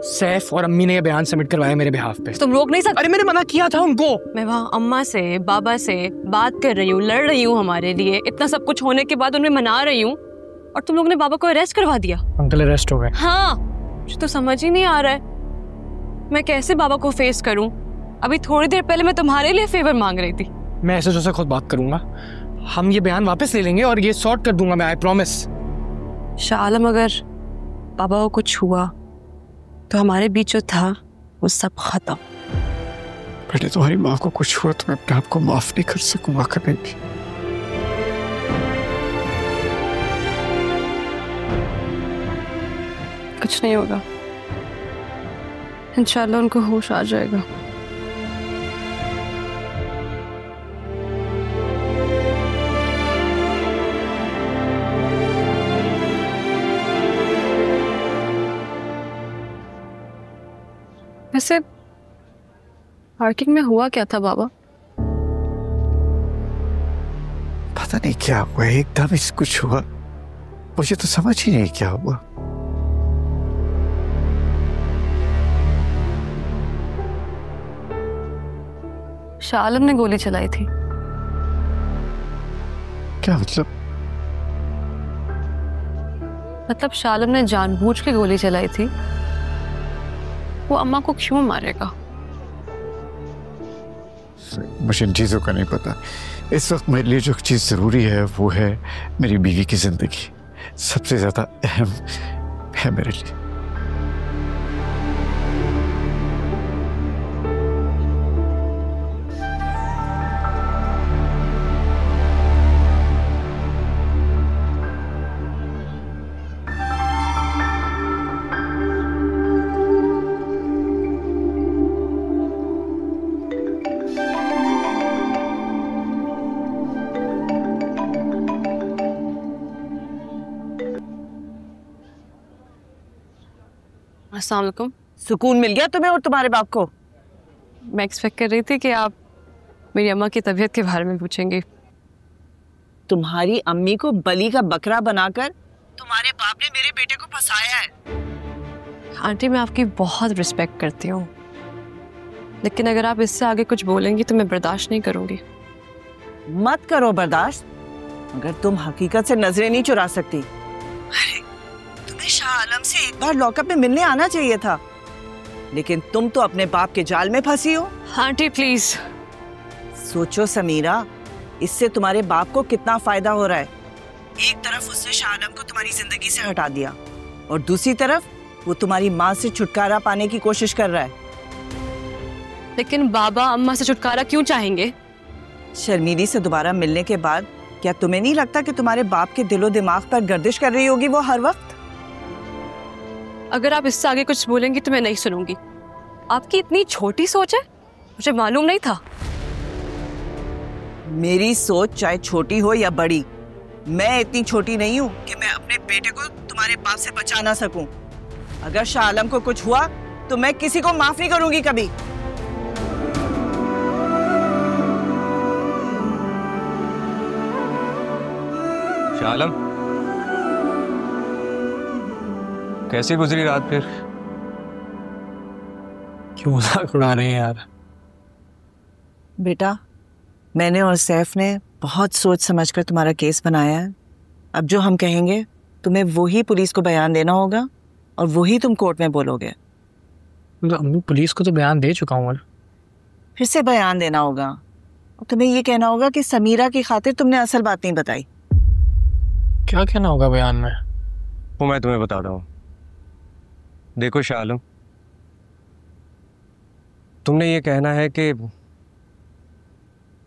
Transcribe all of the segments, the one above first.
सैफ और अम्मी ने ये बयान सबमिट करवाया मेरे बिहाफ पे। तुम रोक नहीं सकते? अरे मैंने मना किया था उनको। मैं वहाँ अम्मा से बाबा से बात कर रही हूँ, लड़ रही हूँ हमारे लिए, इतना सब कुछ होने के बाद उन्हें मना रही हूँ, और तुम लोगों ने बाबा को अरेस्ट करवा दिया। अंकल अरेस्ट हो गए? हाँ, मुझे तो समझ ही नहीं आ रहा है मैं कैसे बाबा को फेस करूँ। अभी थोड़ी देर पहले मैं तुम्हारे लिए फेवर मांग रही थी। मैं एसएचओ से खुद बात करूंगा, हम ये बयान वापस ले लेंगे और ये सॉर्ट कर दूंगा मैं, आई प्रॉमिस। शाह आलम, अगर बाबा को कुछ हुआ तो हमारे बीच जो था वो सब खत्म। बेटे तुम्हारी माँ को कुछ हुआ तो मैं अपने आप को माफ नहीं कर सकूंगा कभी भी। कुछ नहीं होगा, इंशाल्लाह उनको होश आ जाएगा। वैसे पार्किंग में हुआ क्या था बाबा? पता नहीं क्या हुआ, एकदम ही कुछ हुआ, मुझे तो समझ ही नहीं क्या हुआ। शाह आलम ने गोली चलाई थी। क्या मतलब? मतलब शाह आलम ने जानबूझ के गोली चलाई थी। वो अम्मा को क्यों मारेगा? मुझे इन चीजों का नहीं पता। इस वक्त मेरे लिए जो चीज जरूरी है वो है मेरी बीवी की जिंदगी, सबसे ज्यादा अहम है मेरे लिए। अस्सलाम वालेकुम। सुकून मिल गया तुम्हें और तुम्हारे बाप को? मैं एक्सपेक्ट कर रही थी कि आप मेरी अम्मा की तबीयत के बारे में पूछेंगे। तुम्हारी अम्मी को बलि का बकरा बनाकर तुम्हारे बाप ने मेरे बेटे को फंसाया है। आंटी, मैं आपकी बहुत रिस्पेक्ट करती हूँ, लेकिन अगर आप इससे आगे कुछ बोलेंगी तो मैं बर्दाश्त नहीं करूँगी। मत करो बर्दाश्त, अगर तुम हकीकत से नजरें नहीं चुरा सकती। अरे तुम्हें शाह आलम से एक बार लॉकअप में मिलने आना चाहिए था, लेकिन तुम तो अपने बाप के जाल में फंसी हो। Aunty please. सोचो समीरा, इससे तुम्हारे बाप को कितना फायदा हो रहा है। एक तरफ उसने शाह आलम को तुम्हारी जिंदगी से हटा दिया और दूसरी तरफ वो तुम्हारी माँ से छुटकारा पाने की कोशिश कर रहा है। लेकिन बाबा अम्मा से छुटकारा क्यों चाहेंगे? शर्मीली से दोबारा मिलने के बाद क्या तुम्हें नहीं लगता कि तुम्हारे बाप के दिलो दिमाग पर गर्दिश कर रही होगी वो हर वक्त? अगर आप इससे आगे कुछ बोलेंगी तो मैं नहीं सुनूंगी। आपकी इतनी छोटी सोच है, मुझे मालूम नहीं था। मेरी सोच चाहे छोटी हो या बड़ी, मैं इतनी छोटी नहीं हूँ कि मैं अपने बेटे को तुम्हारे बाप से बचा ना सकूं। अगर शाह आलम को कुछ हुआ तो मैं किसी को माफ नहीं करूंगी कभी। शाह आलम, कैसी गुजरी रात फिर? क्यों मजाक उड़ा रहे हैं यार? बेटा, मैंने और सैफ ने बहुत सोच समझकर तुम्हारा केस बनाया है। अब जो हम कहेंगे तुम्हें वही पुलिस को बयान देना होगा और वही तुम कोर्ट में बोलोगे। अम्मी, पुलिस को तो बयान दे चुका हूँ। फिर से बयान देना होगा और तुम्हें ये कहना होगा कि समीरा की खातिर तुमने असल बात नहीं बताई। क्या कहना होगा बयान में? वो मैं तुम्हें बता रहा हूँ। देखो शाह आलम, तुमने ये कहना है कि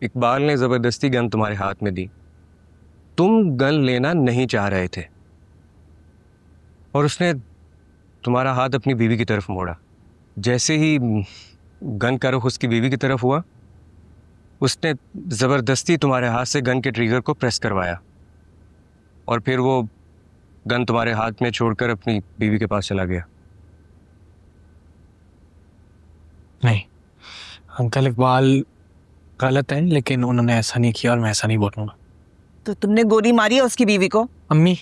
इकबाल ने जबरदस्ती गन तुम्हारे हाथ में दी, तुम गन लेना नहीं चाह रहे थे और उसने तुम्हारा हाथ अपनी बीवी की तरफ मोड़ा। जैसे ही गन का रुख उसकी बीवी की तरफ हुआ, उसने जबरदस्ती तुम्हारे हाथ से गन के ट्रिगर को प्रेस करवाया और फिर वो गन तुम्हारे हाथ में छोड़कर अपनी बीवी के पास चला गया। नहीं अंकल, इकबाल गलत है, लेकिन उन्होंने ऐसा नहीं किया और मैं ऐसा नहीं बोलूंगा। तो तुमने गोली मारी है उसकी बीवी को? अम्मी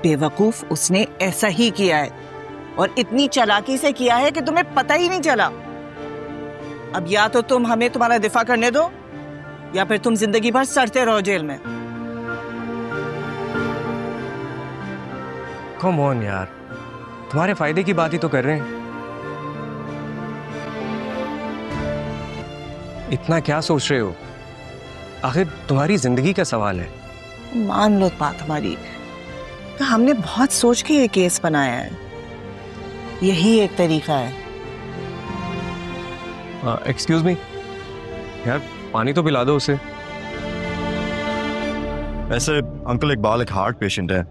बेवकूफ, उसने ऐसा ही किया है। और इतनी चालाकी से किया है कि तुम्हें पता ही नहीं चला। अब या तो तुम हमें तुम्हारा दिफा करने दो या फिर तुम जिंदगी भर सड़ते रहो जेल में। कम ऑन यार, तुम्हारे फायदे की बात ही तो कर रहे हैं। इतना क्या सोच रहे हो? आखिर तुम्हारी जिंदगी का सवाल है। मान लो बात हमारी, तो हमने बहुत सोच के ये केस बनाया है, यही एक तरीका है। एक्सक्यूज मी यार, पानी तो पिला दो उसे। वैसे अंकल इकबाल एक हार्ट पेशेंट है,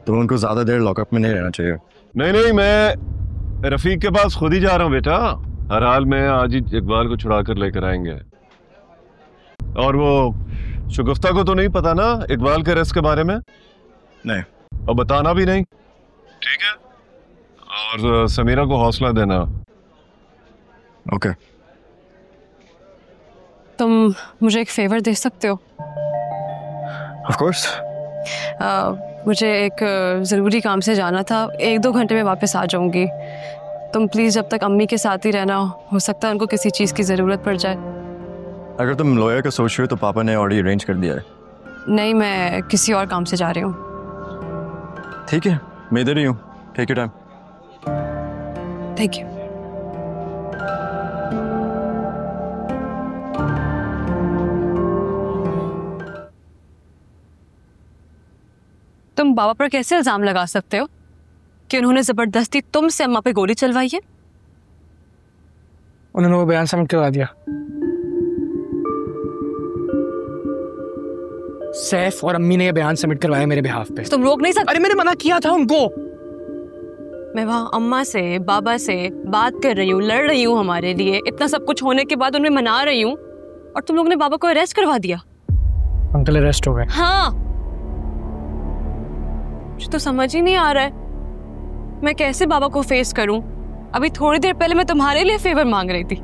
तो उनको ज्यादा देर लॉकअप में नहीं रहना चाहिए। नहीं, मैं रफीक के पास खुद ही जा रहा हूँ बेटा। हर हाल में आज ही इकबाल को छुड़ा कर लेकर आएंगे। और वो शगुफ्ता को तो नहीं पता ना इकबाल के अरेस्ट के बारे में? नहीं। और बताना भी नहीं, ठीक है? और समीरा को हौसला देना। ओके। तुम मुझे एक फेवर दे सकते हो? Of course. मुझे एक ज़रूरी काम से जाना था, 1-2 घंटे में वापस आ जाऊंगी। तुम प्लीज़ जब तक अम्मी के साथ ही रहना, हो सकता है उनको किसी चीज़ की ज़रूरत पड़ जाए। अगर तुम लॉयर का सोच रहे हो तो पापा ने ऑलरेडी अरेंज कर दिया है। नहीं, मैं किसी और काम से जा रही हूँ। ठीक है, मैं इधर ही हूँ। Take your time. Thank you. तुम बाबा पर कैसे इल्जाम लगा सकते हो कि उन्होंने जबरदस्ती तुमसे अम्मा पे गोली चलवाई है? उन्होंने वो बयान सबमिट करवा दिया। सैफ और अम्मी ने ये बयान सबमिट करवाया मेरे बिहाफ पे। तुम रोक नहीं सकते? अरे मैंने मना किया था उनको। मैं वहाँ अम्मा से बाबा से बात कर रही हूँ, लड़ रही हूँ हमारे लिए। इतना सब कुछ होने के बाद उन्हें मना रही हूँ और तुम लोगों ने बाबा को अरेस्ट करवा दिया। अंकल अरेस्ट हो गए। हाँ, मुझे तो समझ ही नहीं आ रहा है मैं कैसे बाबा को फेस करूं। अभी थोड़ी देर पहले मैं तुम्हारे लिए फेवर मांग रही थी।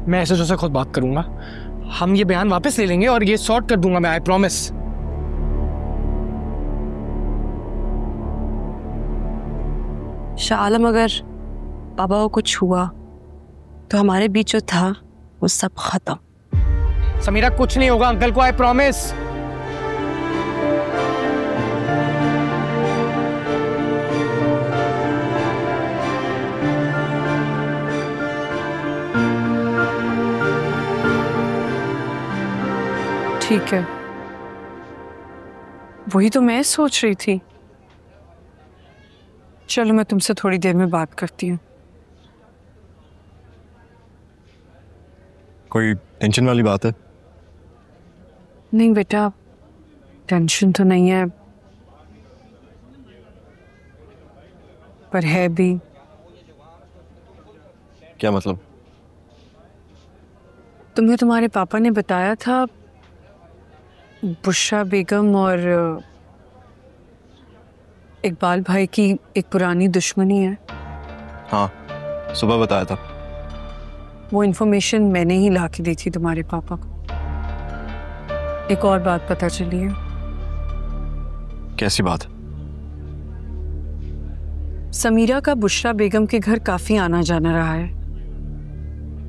मैं एसएचओ से खुद बात करूंगा, हम ये बयान वापस ले लेंगे और ये सॉर्ट कर दूंगा मैं, आई प्रॉमिस। शाह आलम, अगर बाबा को कुछ हुआ तो हमारे बीच जो था वो सब खत्म। समीरा कुछ नहीं होगा अंकल को, आई प्रॉमिस। ठीक है, वही तो मैं सोच रही थी। चलो मैं तुमसे थोड़ी देर में बात करती हूँ। कोई टेंशन वाली बात है? नहीं बेटा, टेंशन तो नहीं है, पर है भी। क्या मतलब? तुम्हें तुम्हारे पापा ने बताया था बुशरा बेगम और इकबाल भाई की एक पुरानी दुश्मनी है। हाँ, सुबह बताया था। वो इन्फॉर्मेशन मैंने ही ला के दी थी तुम्हारे पापा को। एक और बात पता चली है। कैसी बात? समीरा का बुशरा बेगम के घर काफी आना जाना रहा है।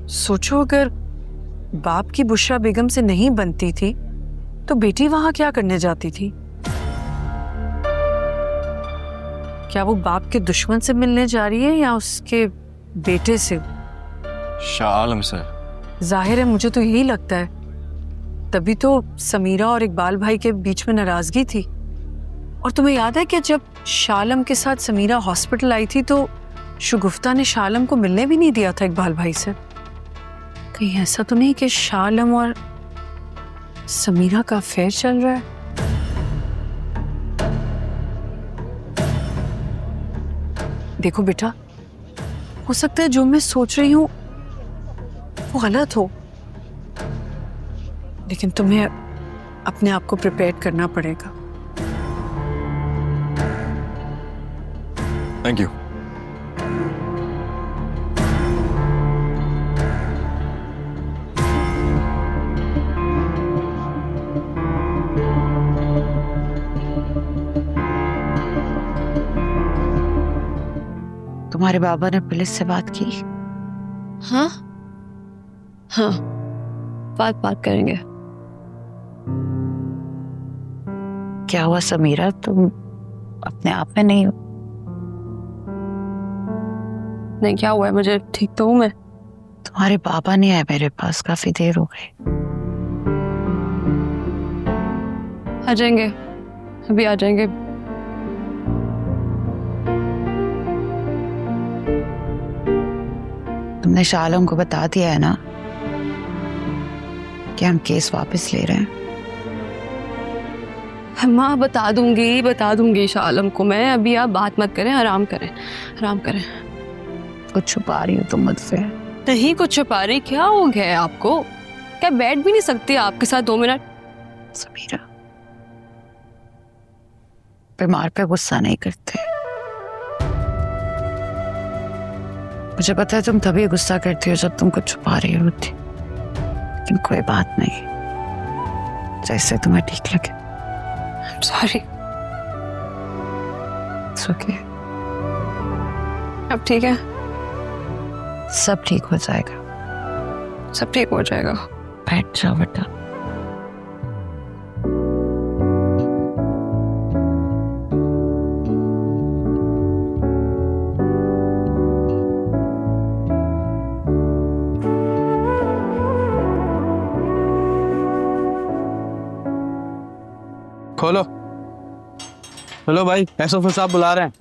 सोचो, अगर बाप की बुशरा बेगम से नहीं बनती थी तो बेटी वहां क्या करने जाती थी? क्या वो बाप के दुश्मन से मिलने जा रही है या उसके बेटे से? शाह आलम से। जाहिर है, मुझे तो यही लगता है। तभी तो समीरा और इकबाल भाई के बीच में नाराजगी थी। और तुम्हें याद है कि जब शाह आलम के साथ समीरा हॉस्पिटल आई थी तो शगुफ्ता ने शाह आलम को मिलने भी नहीं दिया था इकबाल भाई से। कहीं ऐसा तो नहीं कि शाह आलम और समीरा का अफेयर चल रहा है? देखो बेटा, हो सकता है जो मैं सोच रही हूं वो गलत हो, लेकिन तुम्हें अपने आप को प्रिपेयर करना पड़ेगा। Thank you. तुम्हारे बाबा ने पुलिस से बात की? हाँ हाँ, बात करेंगे। क्या हुआ समीरा, तुम अपने आप में नहीं हो? नहीं, क्या हुआ है? मुझे ठीक तो हूँ मैं। तुम्हारे बाबा नहीं आए मेरे पास, काफी देर हो गई। आ जाएंगे, अभी आ जाएंगे। तुमने शाह आलम को बता दिया है ना कि हम केस वापस ले रहे हैं? माँ बता दूंगी शाह आलम को मैं। अभी आप बात मत करें, आराम करें। कुछ छुपा रही हो तुम मुझसे? नहीं कुछ छुपा रही। क्या हो गया है आपको? क्या बैठ भी नहीं सकती आपके साथ 2 मिनट? समीरा, बीमार पे गुस्सा नहीं करते। मुझे पता है तुम तभी गुस्सा करती हो जब तुम कुछ छुपा रही होती, लेकिन कोई बात नहीं, जैसे तुम्हें ठीक लगे। सॉरी। ओके, अब ठीक है? सब ठीक हो जाएगा। सब ठीक हो जाएगा। बैठ जाओ बेटा। खोलो। हेलो भाई, एसओफिस साहब बुला रहे हैं।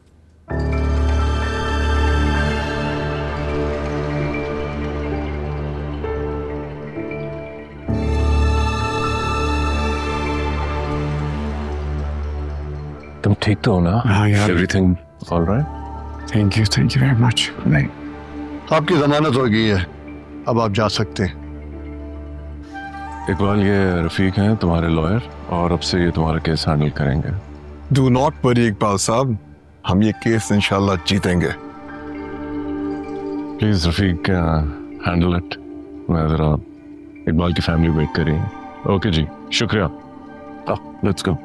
तुम ठीक तो हो ना? हाँ यार, everything all right? Thank you very much. नहीं, आपकी जमानत हो गई है, अब आप जा सकते हैं। इकबाल, ये रफीक हैं तुम्हारे लॉयर, और अब से ये तुम्हारा केस हैंडल करेंगे। डू नॉट वरी इकबाल साहब, हम ये केस इंशाल्लाह जीतेंगे। Please Rafiq, handle it. मैं जरा इकबाल की फैमिली वेट कर रही है। ओके जी, शुक्रिया। Let's go.